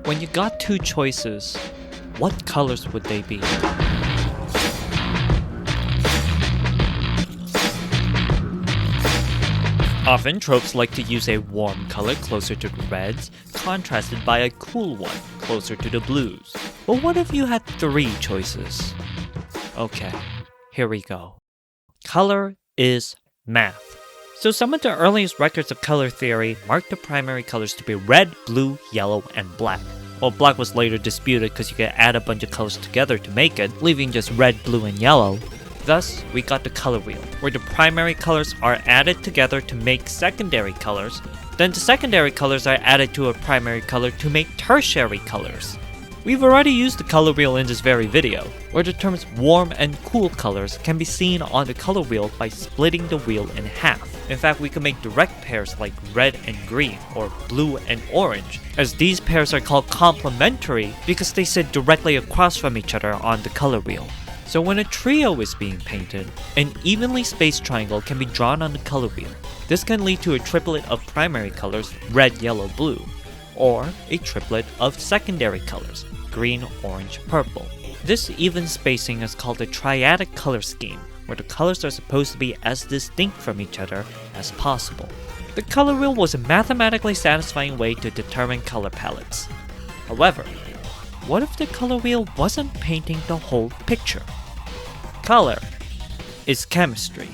When you got two choices, what colors would they be? Often, tropes like to use a warm color closer to the reds, contrasted by a cool one closer to the blues. But what if you had three choices? Okay, here we go. Color is math. So some of the earliest records of color theory marked the primary colors to be red, blue, yellow, and black. Well, black was later disputed because you could add a bunch of colors together to make it, leaving just red, blue, and yellow. Thus, we got the color wheel, where the primary colors are added together to make secondary colors. Then the secondary colors are added to a primary color to make tertiary colors. We've already used the color wheel in this very video, where the terms warm and cool colors can be seen on the color wheel by splitting the wheel in half. In fact, we can make direct pairs like red and green, or blue and orange, as these pairs are called complementary because they sit directly across from each other on the color wheel. So when a trio is being painted, an evenly spaced triangle can be drawn on the color wheel. This can lead to a triplet of primary colors, red, yellow, blue, or a triplet of secondary colors, green, orange, purple. This even spacing is called a triadic color scheme, where the colors are supposed to be as distinct from each other as possible. The color wheel was a mathematically satisfying way to determine color palettes. However, what if the color wheel wasn't painting the whole picture? Color is chemistry.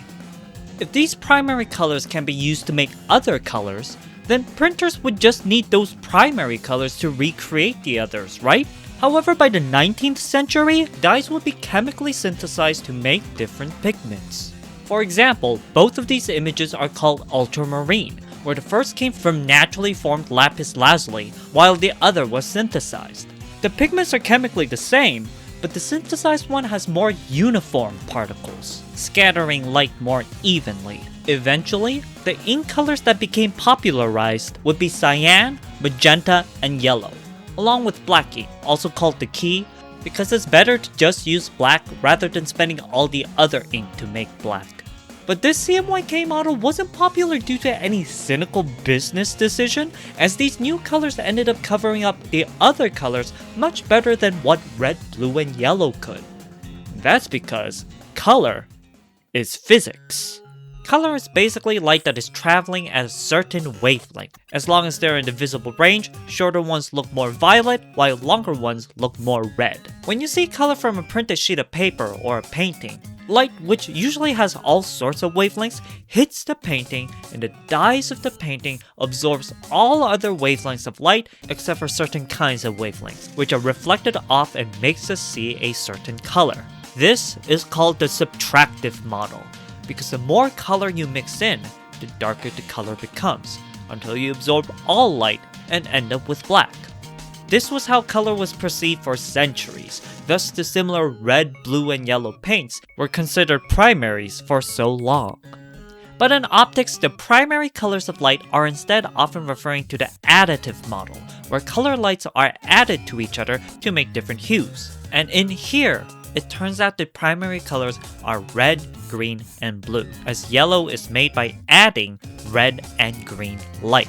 If these primary colors can be used to make other colors, then printers would just need those primary colors to recreate the others, right? However, by the 19th century, dyes would be chemically synthesized to make different pigments. For example, both of these images are called ultramarine, where the first came from naturally formed lapis lazuli, while the other was synthesized. The pigments are chemically the same, but the synthesized one has more uniform particles, scattering light more evenly. Eventually, the ink colors that became popularized would be cyan, magenta, and yellow, along with black ink, also called the key, because it's better to just use black rather than spending all the other ink to make black. But this CMYK model wasn't popular due to any cynical business decision, as these new colors ended up covering up the other colors much better than what red, blue, and yellow could. That's because color is physics. Color is basically light that is traveling at a certain wavelength. As long as they're in the visible range, shorter ones look more violet, while longer ones look more red. When you see color from a printed sheet of paper or a painting, light, which usually has all sorts of wavelengths, hits the painting, and the dyes of the painting absorbs all other wavelengths of light except for certain kinds of wavelengths, which are reflected off and makes us see a certain color. This is called the subtractive model, because the more color you mix in, the darker the color becomes, until you absorb all light and end up with black. This was how color was perceived for centuries, thus the similar red, blue, and yellow paints were considered primaries for so long. But in optics, the primary colors of light are instead often referring to the additive model, where color lights are added to each other to make different hues. And in here, it turns out the primary colors are red, green, and blue, as yellow is made by adding red and green light.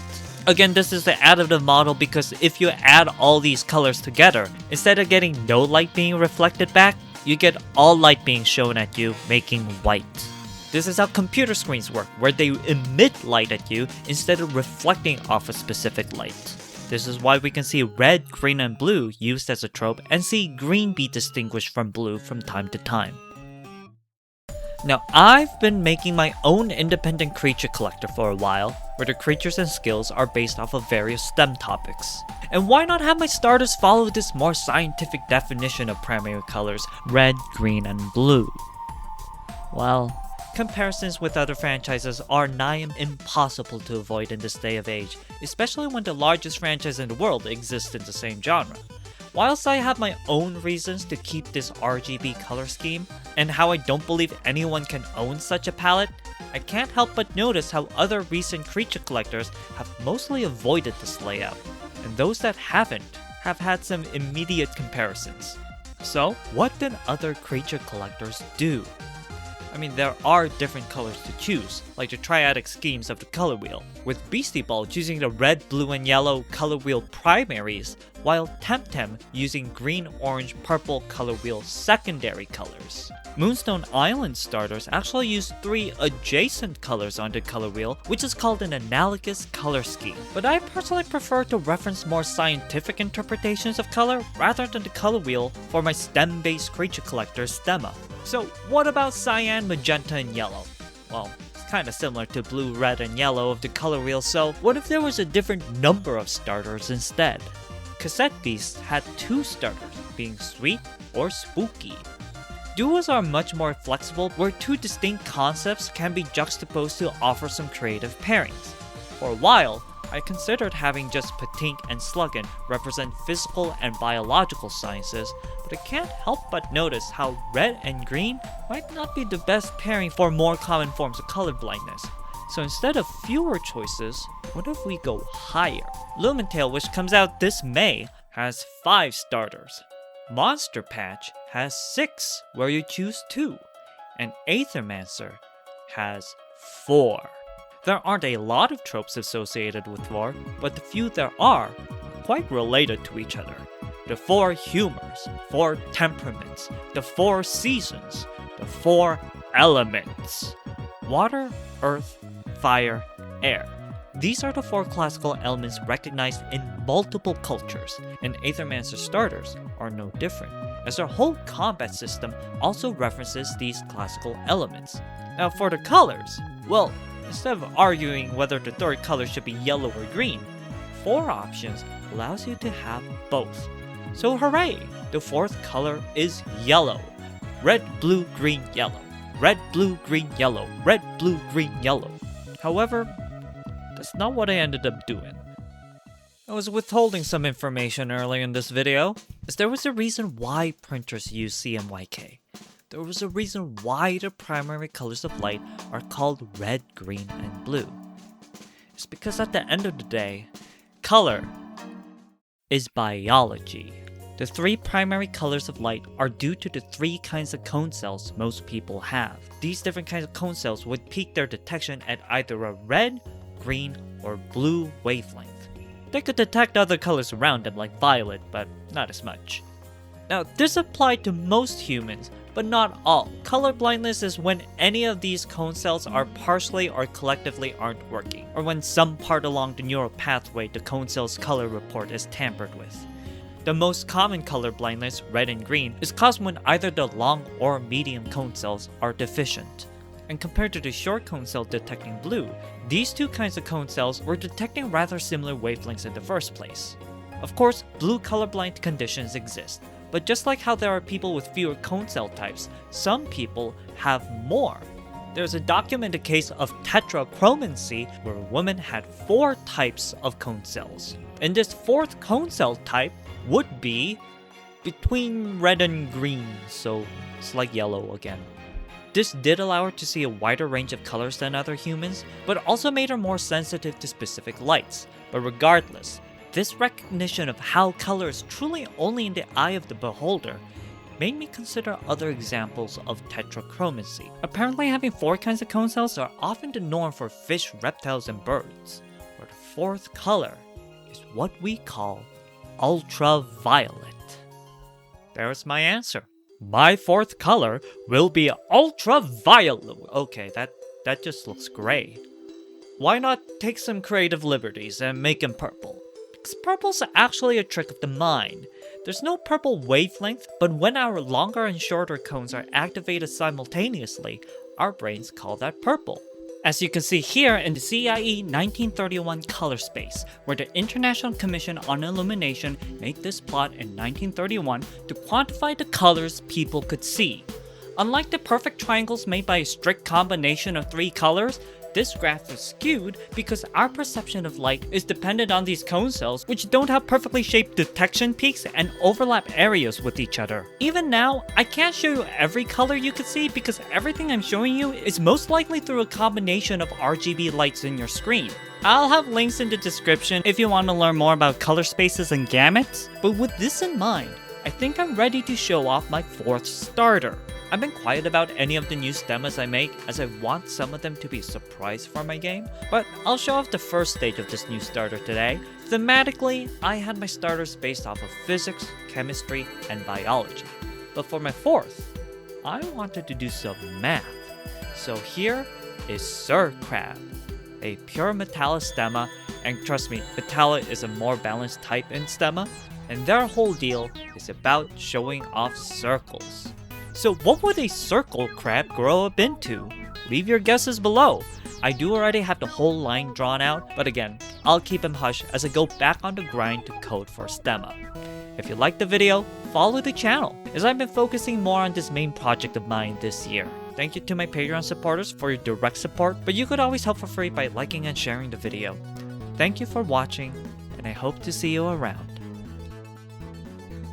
Again, this is the additive model because if you add all these colors together, instead of getting no light being reflected back, you get all light being shown at you, making white. This is how computer screens work, where they emit light at you instead of reflecting off a specific light. This is why we can see red, green, and blue used as a trope and see green be distinguished from blue from time to time. Now, I've been making my own independent creature collector for a while, where the creatures and skills are based off of various STEM topics. And why not have my starters follow this more scientific definition of primary colors, red, green, and blue? Well, comparisons with other franchises are nigh impossible to avoid in this day of age, especially when the largest franchise in the world exists in the same genre. Whilst I have my own reasons to keep this RGB color scheme, and how I don't believe anyone can own such a palette, I can't help but notice how other recent creature collectors have mostly avoided this layout, and those that haven't have had some immediate comparisons. So, what did other creature collectors do? I mean, there are different colors to choose, like the triadic schemes of the color wheel, with Beastie Ball choosing the red, blue, and yellow color wheel primaries, while Temtem using green, orange, purple color wheel secondary colors. Moonstone Island starters actually use 3 adjacent colors on the color wheel, which is called an analogous color scheme. But I personally prefer to reference more scientific interpretations of color rather than the color wheel for my STEM-based creature collector stemma. So what about cyan, magenta, and yellow? Well, it's kinda similar to blue, red, and yellow of the color wheel, so what if there was a different number of starters instead? Cassette Beasts had 2 starters, being sweet or spooky. Duos are much more flexible, where 2 distinct concepts can be juxtaposed to offer some creative pairings. For a while, I considered having just Patink and Sluggin represent physical and biological sciences, but I can't help but notice how red and green might not be the best pairing for more common forms of colorblindness. So instead of fewer choices, what if we go higher? Lumentail, which comes out this May, has 5 starters. Monster Patch has 6, where you choose 2, and Aethermancer has 4. There aren't a lot of tropes associated with 4, but the few there are quite related to each other. The 4 humors, 4 temperaments, the 4 seasons, the 4 elements. Water, earth, fire, air. These are the 4 classical elements recognized in multiple cultures, and Aethermancer starters are no different, as their whole combat system also references these classical elements. Now for the colors, well, instead of arguing whether the third color should be yellow or green, 4 options allows you to have both. So hooray! The 4th color is yellow. Red, blue, green, yellow. Red, blue, green, yellow. Red, blue, green, yellow. However, that's not what I ended up doing. I was withholding some information earlier in this video, as there was a reason why printers use CMYK. There was a reason why the primary colors of light are called red, green, and blue. It's because at the end of the day, color is biology. The 3 primary colors of light are due to the 3 kinds of cone cells most people have. These different kinds of cone cells would peak their detection at either a red, green, or blue wavelength. They could detect other colors around them like violet, but not as much. Now, this applied to most humans, but not all. Color blindness is when any of these cone cells are partially or collectively aren't working, or when some part along the neural pathway the cone cell's color report is tampered with. The most common color blindness, red and green, is caused when either the long or medium cone cells are deficient. And compared to the short cone cell detecting blue, these 2 kinds of cone cells were detecting rather similar wavelengths in the first place. Of course, blue colorblind conditions exist, but just like how there are people with fewer cone cell types, some people have more. There's a documented case of Tetrachromacy where a woman had 4 types of cone cells. And this 4th cone cell type would be between red and green, so it's like yellow again. This did allow her to see a wider range of colors than other humans, but also made her more sensitive to specific lights. But regardless, this recognition of how color is truly only in the eye of the beholder made me consider other examples of tetrachromacy. Apparently having 4 kinds of cone cells are often the norm for fish, reptiles, and birds, where the 4th color is what we call ultraviolet. There's my answer. My 4th color will be ultraviolet. Okay, that just looks gray. Why not take some creative liberties and make him purple? Because purple's actually a trick of the mind. There's no purple wavelength, but when our longer and shorter cones are activated simultaneously, our brains call that purple. As you can see here in the CIE 1931 color space, where the International Commission on Illumination made this plot in 1931 to quantify the colors people could see. Unlike the perfect triangles made by a strict combination of 3 colors, this graph is skewed because our perception of light is dependent on these cone cells, which don't have perfectly shaped detection peaks and overlap areas with each other. Even now, I can't show you every color you could see because everything I'm showing you is most likely through a combination of RGB lights in your screen. I'll have links in the description if you want to learn more about color spaces and gamuts, but with this in mind, I think I'm ready to show off my 4th starter. I've been quiet about any of the new stemmas I make as I want some of them to be a surprise for my game, but I'll show off the first stage of this new starter today. Thematically, I had my starters based off of physics, chemistry, and biology. But for my 4th, I wanted to do some math. So here is Sir Crab, a pure Metalla stemma, and trust me, Metalla is a more balanced type in stemma, and their whole deal is about showing off circles. So what would a circle crab grow up into? Leave your guesses below. I do already have the whole line drawn out, but again, I'll keep him hush as I go back on the grind to code for stemma. If you liked the video, follow the channel, as I've been focusing more on this main project of mine this year. Thank you to my Patreon supporters for your direct support, but you could always help for free by liking and sharing the video. Thank you for watching, and I hope to see you around.